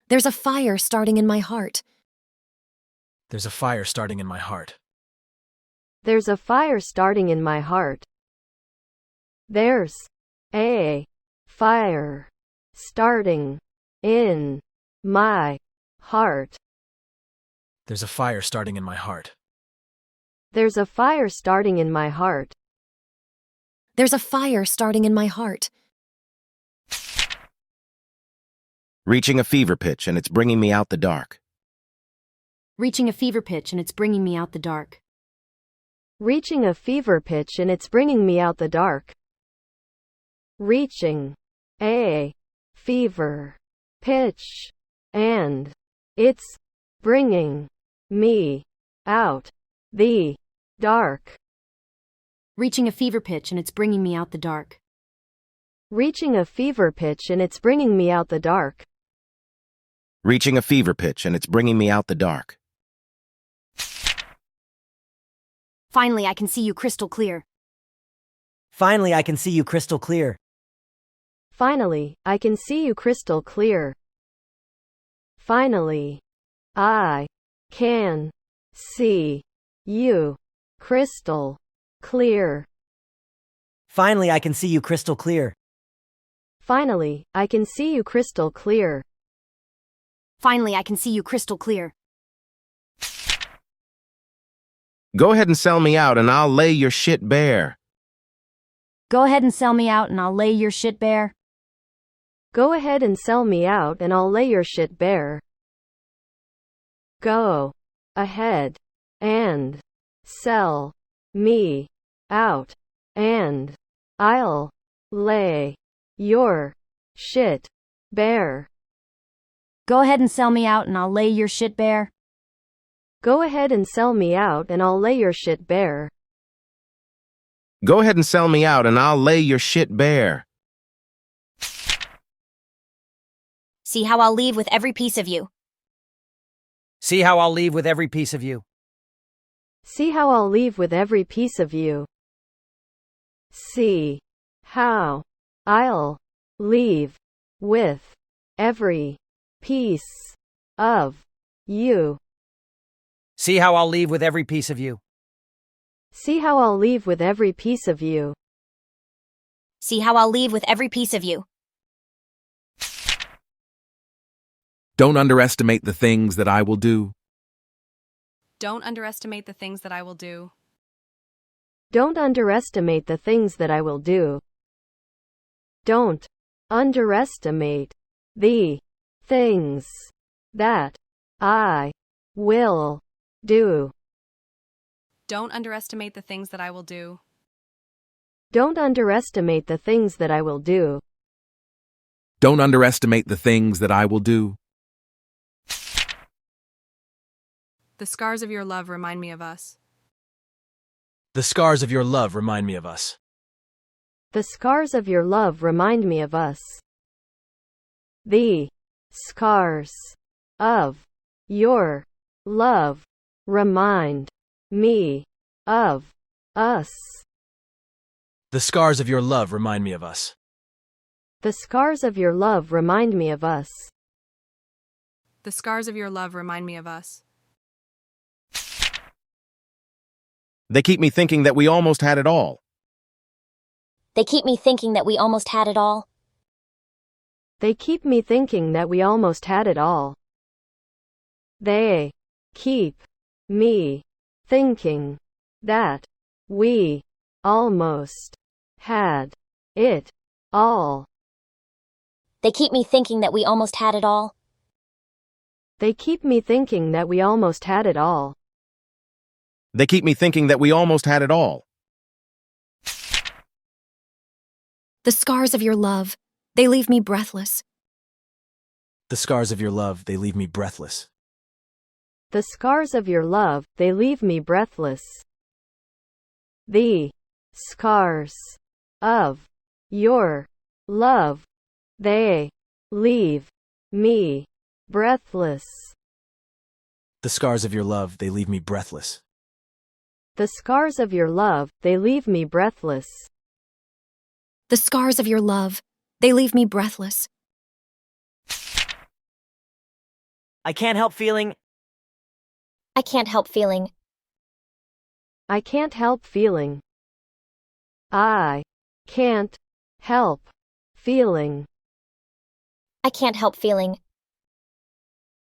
There's a fire starting in my heart. There's a fire starting in my heart. There's a fire starting in my heart. There's a fire starting in my heart. There's a fire starting in my heart. There's a fire starting in my heart. There's a fire starting in my heart. Reaching a fever pitch and it's bringing me out the dark. Reaching a fever pitch and it's bringing me out the dark. Reaching a fever pitch and it's bringing me out the dark. Reaching a fever pitch and it's bringing me out the dark. Reaching a fever pitch and it's bringing me out the dark. Reaching a fever pitch and it's bringing me out the dark. Reaching a fever pitch and it's bringing me out the dark. Finally, I can see you crystal clear. Finally, I can see you crystal clear. Finally, I can see you crystal clear. Finally, I can see you crystal clear. Finally, I can see you crystal clear. Finally, I can see you crystal clear. Finally, I can see you crystal clear. Go ahead and sell me out and I'll lay your shit bare. Go ahead and sell me out and I'll lay your shit bare. Go ahead and sell me out and I'll lay your shit bare. Go ahead and sell me out and I'll lay your shit bare. Go ahead and sell me out and I'll lay your shit bare. Go ahead and sell me out and I'll lay your shit bare. Go ahead and sell me out and I'll lay your shit bare. See how I'll leave with every piece of you. See how I'll leave with every piece of you. See how I'll leave with every piece of you. See how I'll leave with every piece of you. See how I'll leave with every piece of you. See how I'll leave with every piece of you. See how I'll leave with every piece of you. Don't underestimate the things that I will do. Don't underestimate the things that I will do. Don't underestimate the things that I will do. Don't underestimate the things that I will do. Don't underestimate the things that I will do. Don't underestimate the things that I will do. Don't underestimate the things that I will do. The scars of your love remind me of us. The scars of your love remind me of us. The scars of your love remind me of us. The scars of your love remind me of us. The scars of your love remind me of us. The scars of your love remind me of us. The scars of your love remind me of us. They keep me thinking that we almost had it all. They keep me thinking that we almost had it all. They keep me thinking that we almost had it all. They keep me thinking that we almost had it all. They keep me thinking that we almost had it all. They keep me thinking that we almost had it all. They keep me thinking that we almost had it all. The scars of your love, they leave me breathless. The scars of your love, they leave me breathless. The scars of your love, they leave me breathless. The scars of your love, they leave me breathless. The scars of your love, they leave me breathless. The scars of your love, they leave me breathless. The scars of your love, they leave me breathless. I can't help feeling. I can't help feeling. I can't help feeling. I can't help feeling. I can't help feeling.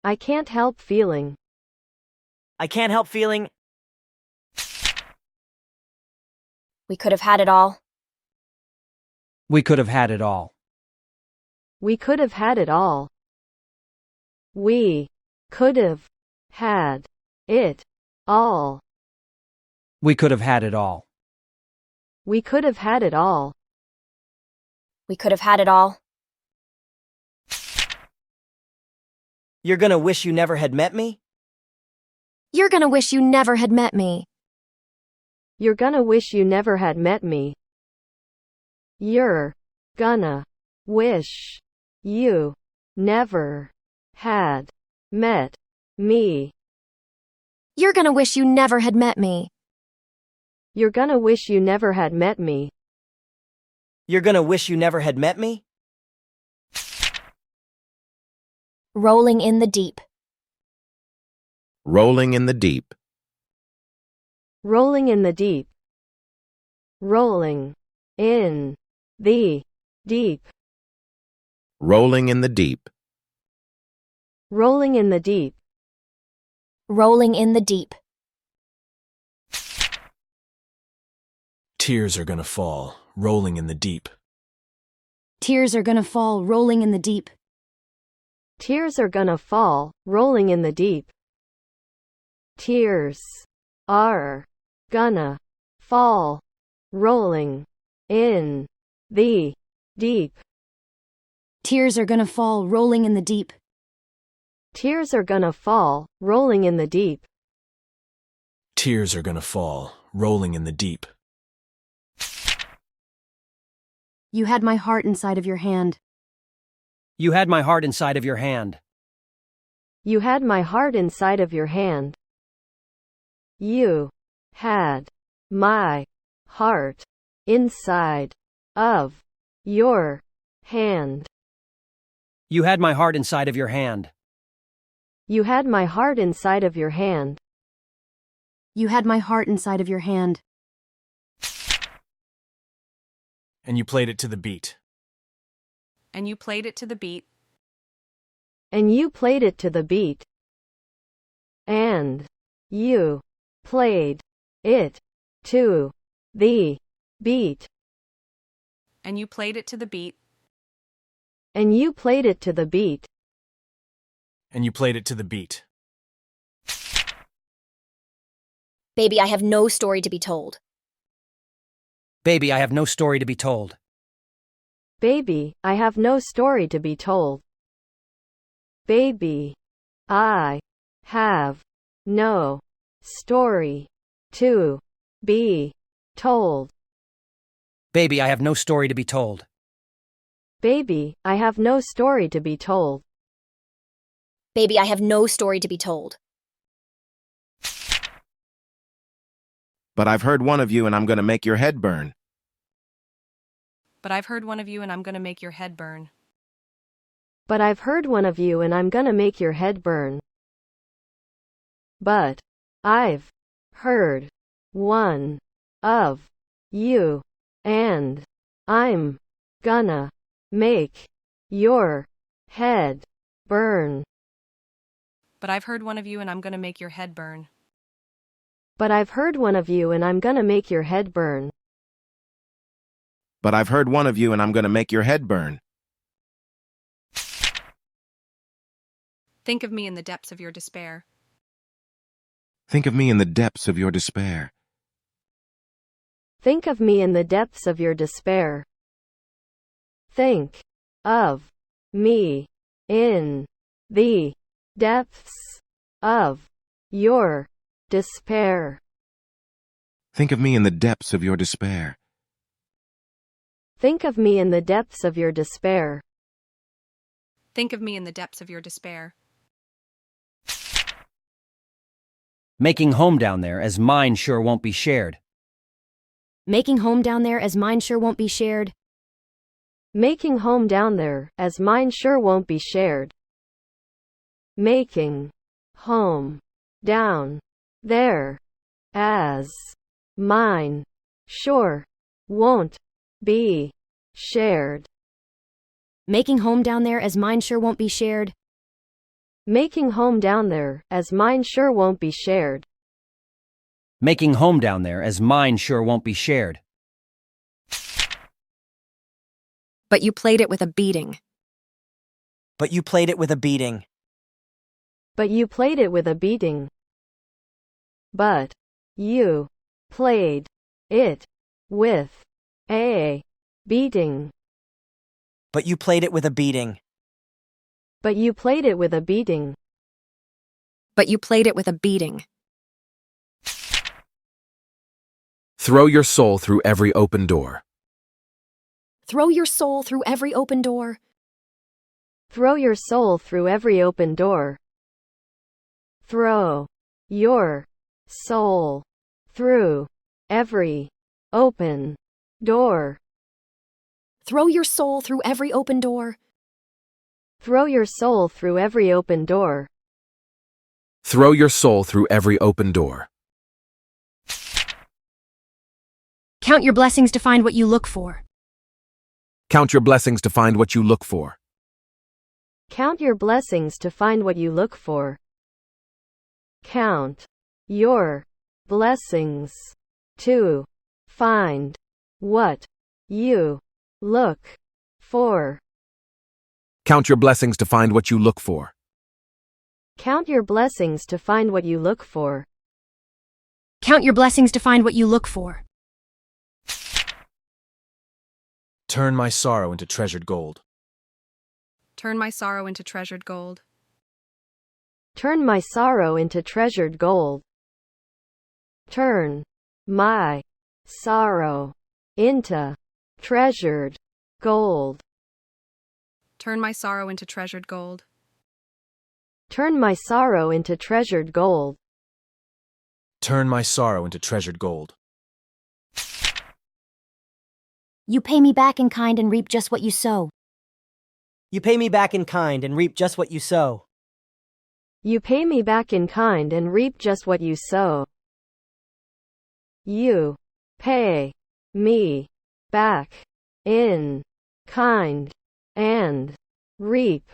I can't help feeling. I can't help feeling. We could have had it all. We could have had it all. We could have had it all. We could have had it all. We could have had it all. We could have had it all. We could have had it all. You're gonna wish you never had met me? You're gonna wish you never had met me. You're gonna wish you never had met me. You're gonna wish you never had met me. You're gonna wish you never had met me. You're gonna wish you never had met me. You're gonna wish you never had met me? Rolling in the deep. Rolling in the deep. Rolling in the deep. Rolling in the deep. Rolling in the deep. Rolling in the deep. Rolling in the deep. Tears are gonna fall, rolling in the deep. Tears are gonna fall rolling in the deep. Tears are gonna fall, rolling in the deep. Tears are gonna fall, rolling in the deep. Tears are gonna fall rolling in the deep. Tears are gonna fall, rolling in the deep. Tears are gonna fall, rolling in the deep. You had my heart inside of your hand. You had my heart inside of your hand. You had my heart inside of your hand. You had my heart inside of your hand. You had my heart inside of your hand. You had my heart inside of your hand. You had my heart inside of your hand. And you played it to the beat. And you played it to the beat. And you played it to the beat. And you played it to the beat. And you played it to the beat. And you played it to the beat. And you played it to the beat. Baby, I have no story to be told. Baby, I have no story to be told. Baby, I have no story to be told. Baby, I have no story to be told. Baby, I have no story to be told. Baby, I have no story to be told. Baby, I have no story to be told. But I've heard one of you and I'm gonna make your head burn. But I've heard one of you and I'm gonna make your head burn. But I've heard one of you and I'm gonna make your head burn. But I've heard one of you and I'm gonna make your head burn. But I've heard one of you and I'm gonna make your head burn. But I've heard one of you and I'm gonna make your head burn. But I've heard one of you and I'm gonna make your head burn. Think of me in the depths of your despair. Think of me in the depths of your despair. Think of me in the depths of your despair. Think of me in the depths of your despair. Think of me in the depths of your despair. Think of me in the depths of your despair. Think of me in the depths of your despair. Making home down there, as mine sure won't be shared. Making home down there, as mine sure won't be shared. Making home down there, as mine sure won't be shared. making home down there as mine sure won't be shared. Making home down there as mine sure won't be shared. Making home down there as mine sure won't be shared. Making home down there as mine sure won't be shared. But you played it with a beating. But you played it with a beating. But you played it with a beating. But you played it with a beating. But you played it with a beating. But you played it with a beating. But you played it with a beating. throw your soul through every open door. Throw your soul through every open door. Throw your soul through every open door. Throw your soul through every open door. Throw your soul through every open door. Throw your soul through every open door. Throw your soul through every open door. Count your blessings to find what you look for. Count your blessings to find what you look for. Count your blessings to find what you look for. Count your blessings to find what you look for. Count your blessings to find what you look for. Count your blessings to find what you look for. Count your blessings to find what you look for. Turn my sorrow into treasured gold. Turn my sorrow into treasured gold. Turn my sorrow into treasured gold. Turn my sorrow into treasured gold. Turn my sorrow into treasured gold. Turn my sorrow into treasured gold. Turn my sorrow into treasured gold. You pay me back in kind and reap just what you sow. You pay me back in kind and reap just what you sow. You pay me back in kind and reap just what you sow. You pay me back in kind and reap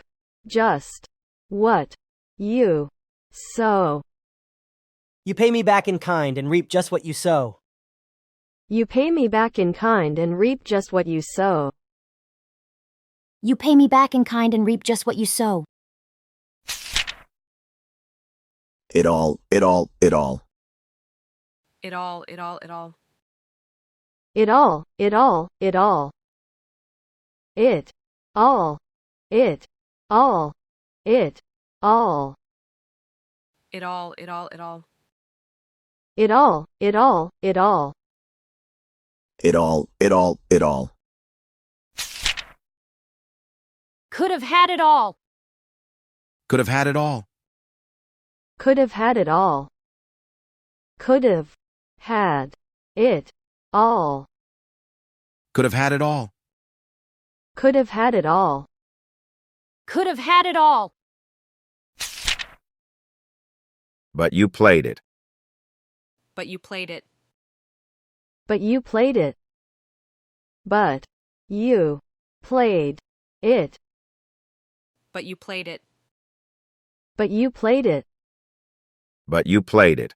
just what you sow. You pay me back in kind and reap just what you sow. You pay me back in kind and reap just what you sow. You pay me back in kind and reap just what you sow. It all. It all. It all. It all. It all. It all. It all. It all. It all. It all. It all. It all. It all. It all. It all. It all. It all. It all. It all. Could have had it all. Could have had it all. Could have had it all. Could have had it all. Could have had it all. Could have had it all. Could have had it all. But you played it. But you played it. But you played it. But you played it. But you played it. But you played it. But you played it.